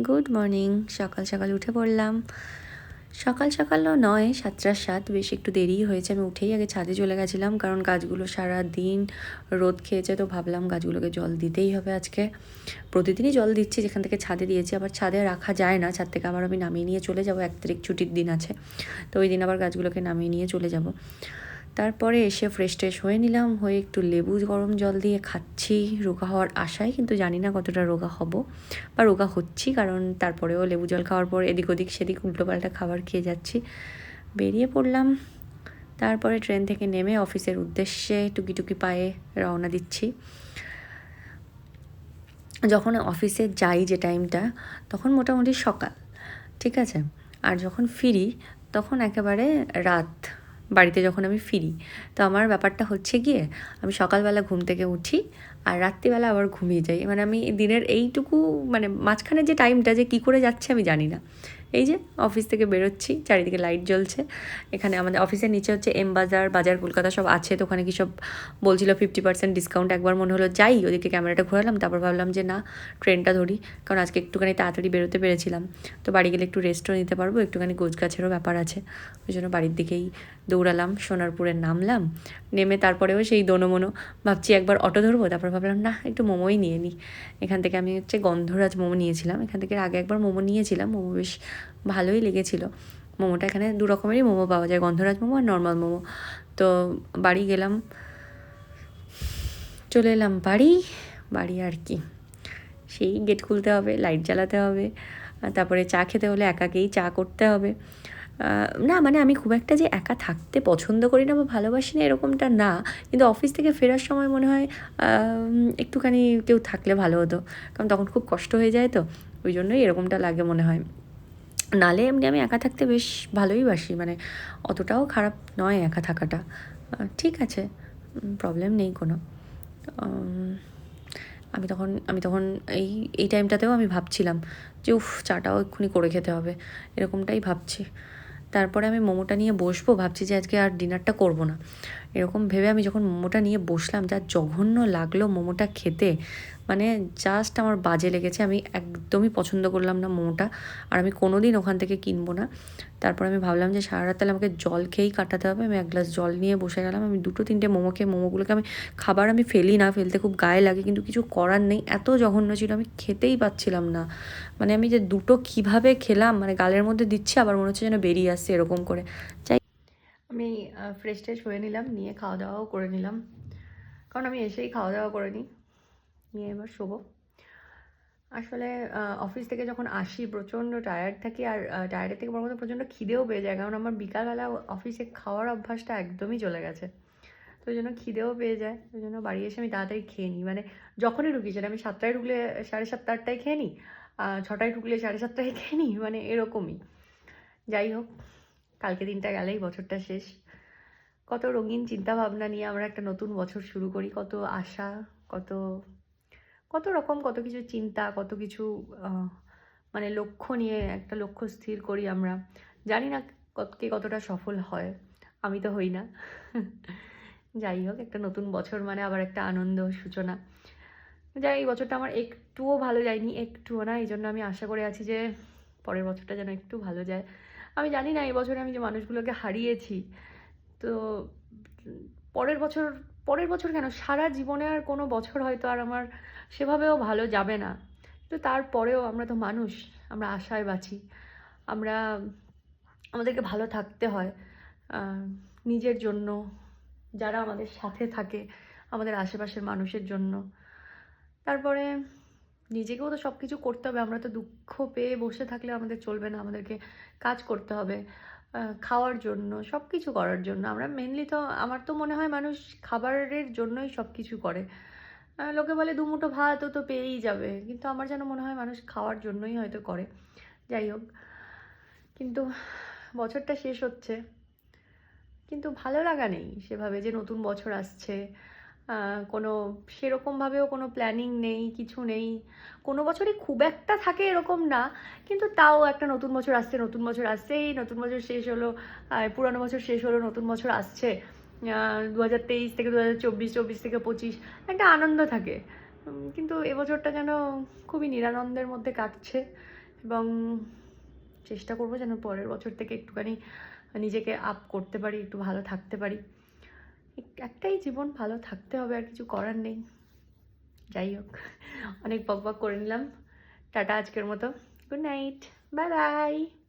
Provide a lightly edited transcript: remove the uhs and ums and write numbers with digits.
Good morning. সকাল সকাল উঠে পড়লাম। সকাল সকালও নয়, 7টার 7, বেশ একটু দেরিই হয়েছে। আমি উঠেই আগে ছাদে চলে গেছিলাম, কারণ গাছগুলো সারা দিন রোদ খেয়েছে, তো ভাবলাম গাছগুলোকে জল দিতেই হবে আজকে। প্রতিদিনই জল দিচ্ছি, যেখান থেকে ছাদে দিয়েছি। আবার ছাদে রাখা যায় না, ছাদ থেকে আবার আমি নামিয়ে নিয়ে চলে যাব। 1 তারিখ ছুটির দিন আছে, তো ওই দিন আবার গাছগুলোকে নামিয়ে নিয়ে চলে যাব। তারপরে এসে ফ্রেশ ট্রেশ হয়ে নিলাম, হয়ে একটু লেবু গরম জল দিয়ে খাচ্ছি রোগা হওয়ার আশায়, কিন্তু জানি না কতটা রোগা হব বা রোগা হচ্ছি, কারণ তারপরেও লেবু জল খাওয়ার পর এদিক ওদিক সেদিক উল্টোপাল্টা খাবার খেয়ে যাচ্ছি। বেরিয়ে পড়লাম। তারপরে ট্রেন থেকে নেমে অফিসের উদ্দেশ্যে টুকি টুকি পায়ে রওনা দিচ্ছি। যখন অফিসে যাই যে টাইমটা, তখন মোটামুটি সকাল, ঠিক আছে। আর যখন ফিরি তখন একেবারে রাত। বাড়িতে যখন আমি ফিরি, তো আমার ব্যাপারটা হচ্ছে গিয়ে, আমি সকালবেলা ঘুম থেকে উঠি আর রাত্রিবেলা আবার ঘুমিয়ে যাই। মানে আমি দিনের এইটুকু, মানে মাঝখানে যে টাইমটা যে কী করে যাচ্ছে আমি জানি না। এই যে অফিস থেকে বেরোচ্ছি, চারিদিকে লাইট জ্বলছে। এখানে আমাদের অফিসের নিচে হচ্ছে এম বাজার, বাজার কলকাতা সব আছে, তো ওখানে কি সব বলছিল 50% ডিসকাউন্ট। একবার মনে হলো যাই, ওদিকে ক্যামেরাটা ঘোরালাম, তারপর ভাবলাম যে না, ট্রেনটা ধরি, কারণ আজকে একটুখানি তাড়াতাড়ি বেরোতে পেরেছিলাম, তো বাড়ি গেলে একটু রেস্টও নিতে পারবো, একটুখানি গোছগাছেরও ব্যাপার আছে। ওই জন্য বাড়ির দিকেই দৌড়ালাম, সোনারপুরে নামলাম। নেমে তারপরেও সেই দোনোমোনো ভাবছি একবার অটো ধরবো, তারপর ভাবলাম না, একটু মোমোই নিয়ে নিই। এখান থেকে আমি হচ্ছে গন্ধরাজ মোমো নিয়েছিলাম, এখান থেকে আগে একবার মোমো নিয়েছিলাম, মোমো বেশ ভালোই লেগেছিলো। মোমোটা এখানে 2 রকমেরই মোমো পাওয়া যায়, গন্ধরাজ মোমো আর নর্মাল মোমো। তো বাড়ি গেলাম, চলে এলাম বাড়ি। বাড়ি আর কি, সেই গেট খুলতে হবে, লাইট জ্বালাতে হবে, তারপরে চা খেতে হলে একাকেই চা করতে হবে। না মানে আমি খুব একটা যে একা থাকতে পছন্দ করি না বা ভালোবাসি না এরকমটা না, কিন্তু অফিস থেকে ফেরার সময় মনে হয় একটুখানি কেউ থাকলে ভালো হতো, কারণ তখন খুব কষ্ট হয়ে যায়, তো ওই জন্যই এরকমটা লাগে মনে হয়। নালে এমনি আমি একা থাকতে বেশ ভালোই বাসি, মানে অতটাও খারাপ নয় একা থাকাটা, ঠিক আছে, প্রবলেম নেই কোনো। আমি তখন এই এই টাইমটাতেও আমি ভাবছিলাম যে উফ, চাটাও এক্ষুনি করে খেতে হবে, এরকমটাই ভাবছি। তারপরে আমি মোমোটা নিয়ে বসবো, ভাবছি যে আজকে আর ডিনারটা করবো না, এরকম ভেবে আমি যখন মোমোটা নিয়ে বসলাম, যা জঘন্য লাগলো মোমোটা খেতে, মানে জাস্ট আমার বাজে লেগেছে। আমি একদমই পছন্দ করলাম না মোমোটা, আর আমি কোনো দিন ওখান থেকে কিনবো না। তারপর আমি ভাবলাম যে সারা রাত তাহলে আমাকে জল খেয়েই কাটাতে হবে। আমি 1 গ্লাস জল নিয়ে বসে গেলাম। আমি 2-3টে মোমো খেয়ে, মোমোগুলোকে আমি খাবার আমি ফেলি না, ফেলতে খুব গায়ে লাগে, কিন্তু কিছু করার নেই, এত জঘন্য ছিল, আমি খেতেই পাচ্ছিলাম না। মানে আমি যে দুটো কীভাবে খেলাম, মানে গালের মধ্যে দিচ্ছে আবার মনে হচ্ছে যেন বেরিয়ে আসছে, এরকম করে। যাই, আমি ফ্রেশ ট্রেশ হয়ে নিলাম, নিয়ে খাওয়া দাওয়াও করে নিলাম, কারণ আমি এসেই খাওয়া দাওয়া করে নিই, নিয়ে এবার শোবো। আসলে অফিস থেকে যখন আসি প্রচণ্ড টায়ার্ড থাকি, আর টায়ার্ডের থেকে বড় কথা প্রচণ্ড খিদেও পেয়ে যায়, কারণ আমার বিকালবেলা অফিসে খাওয়ার অভ্যাসটা একদমই চলে গেছে, তো ওই জন্য খিদেও পেয়ে যায়। ওই জন্য বাড়ি এসে আমি তাড়াতাড়ি খেয়ে নিই, মানে যখনই ঢুকি, সেটা আমি 7টায় ঢুকলে 7:30-8টায় খেয়ে নিই, 6টায় ঢুকলে 7:30টায় খেয়ে নিই, মানে এরকমই। যাই হোক, কালকে দিনটা গেলেই বছরটা শেষ। কত রঙিন চিন্তা ভাবনা নিয়ে আমরা একটা নতুন বছর শুরু করি, কত আশা, কত কত রকম, কত কিছু চিন্তা, কত কিছু মানে লক্ষ্য নিয়ে একটা লক্ষ্য স্থির করি আমরা। জানি না কে কতটা সফল হয়, আমি তো হই না। যাই হোক, একটা নতুন বছর মানে আবার একটা আনন্দ সূচনা। যাই, এই বছরটা আমার একটুও ভালো যায়নি, একটুও না, এই জন্য আমি আশা করে আছি যে পরের বছরটা যেন একটু ভালো যায়। আমি জানি না এই বছরে আমি যে মানুষগুলোকে হারিয়েছি, তো পরের বছর, পরের বছর কেন, সারা জীবনে আর কোনো বছর হয়তো আর আমার সেভাবেও ভালো যাবে না, কিন্তু তারপরেও আমরা তো মানুষ, আমরা আশায় বাঁচি, আমরা, আমাদেরকে ভালো থাকতে হয় নিজের জন্য, যারা আমাদের সাথে থাকে, আমাদের আশেপাশের মানুষের জন্য। তারপরে নিজেকেও তো সব কিছু করতে হবে, আমরা তো দুঃখ পেয়ে বসে থাকলে আমাদের চলবে না, আমাদেরকে কাজ করতে হবে, খাওয়ার জন্য, সব কিছু করার জন্য। আমরা মেনলি তো, আমার তো মনে হয় মানুষ খাবারের জন্যই সব কিছু করে। লোকে বলে দুমুঠো ভাতও তো পেয়েই যাবে, কিন্তু আমার যেন মনে হয় মানুষ খাওয়ার জন্যই হয়তো করে। যাই হোক, কিন্তু বছরটা শেষ হচ্ছে, কিন্তু ভালো লাগা নেই সেভাবে, যে নতুন বছর আসছে, কোনো সেরকমভাবেও কোনো প্ল্যানিং নেই, কিছু নেই। কোনো বছরই খুব একটা থাকে এরকম না, কিন্তু তাও একটা নতুন বছর আসছে, নতুন বছর আসছেই, নতুন বছর শেষ হলো, পুরানো বছর শেষ হলো, নতুন বছর আসছে, 2023 থেকে 2024, 24 থেকে 25, একটা আনন্দ থাকে। কিন্তু এবছরটা যেন খুবই নিরানন্দের মধ্যে কাটছে, এবং চেষ্টা করবো যেন পরের বছর থেকে একটুখানি নিজেকে আপ করতে পারি, একটু ভালো থাকতে পারি। একটাই জীবন, ভালো থাকতে হবে, আর কিছু করার নেই। যাই হোক, অনেক বকবক করে নিলাম। টাটা আজকের মতো, গুড নাইট, বাই বাই।